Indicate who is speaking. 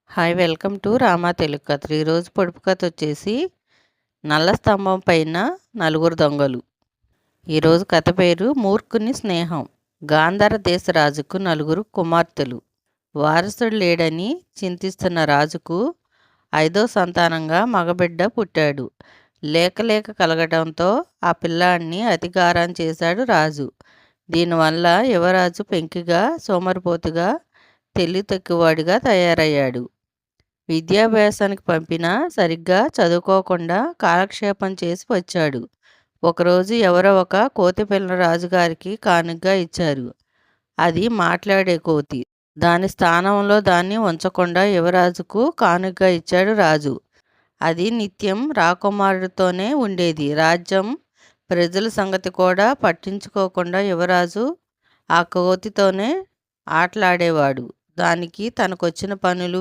Speaker 1: Hi welcome to Rama Telugu కథలు. ఈరోజు పొడుపు కథ వచ్చేసి నల్ల స్తంభం పైన నలుగురు దొంగలు. ఈరోజు కథ పేరు మూర్ఖుని స్నేహం. గాంధార దేశ రాజుకు నలుగురు కుమార్తెలు. వారసుడు లేడని చింతిస్తున్న రాజుకు 5వ సంతానంగా మగబిడ్డ పుట్టాడు. లేక కలగడంతో ఆ పిల్లాడిని అతిగారం చేశాడు రాజు. దీనివల్ల యువరాజు పెంకిగా, సోమరిపోతుగా, తెలివి తక్కువవాడిగా తయారయ్యాడు. విద్యాభ్యాసానికి పంపినా సరిగ్గా చదువుకోకుండా కాలక్షేపం చేసి వచ్చాడు. ఒకరోజు ఎవరో ఒక కోతి పిల్లను రాజుగారికి కానుకగా ఇచ్చారు. అది మాట్లాడే కోతి. దాని స్థానంలో దాన్ని ఉంచకుండా యువరాజుకు కానుకగా ఇచ్చాడు రాజు. అది నిత్యం రాకుమారుడితోనే ఉండేది. రాజ్యం ప్రజల సంగతి కూడా పట్టించుకోకుండా యువరాజు ఆ కోతితోనే ఆటలాడేవాడు. దానికి తనకొచ్చిన పనులు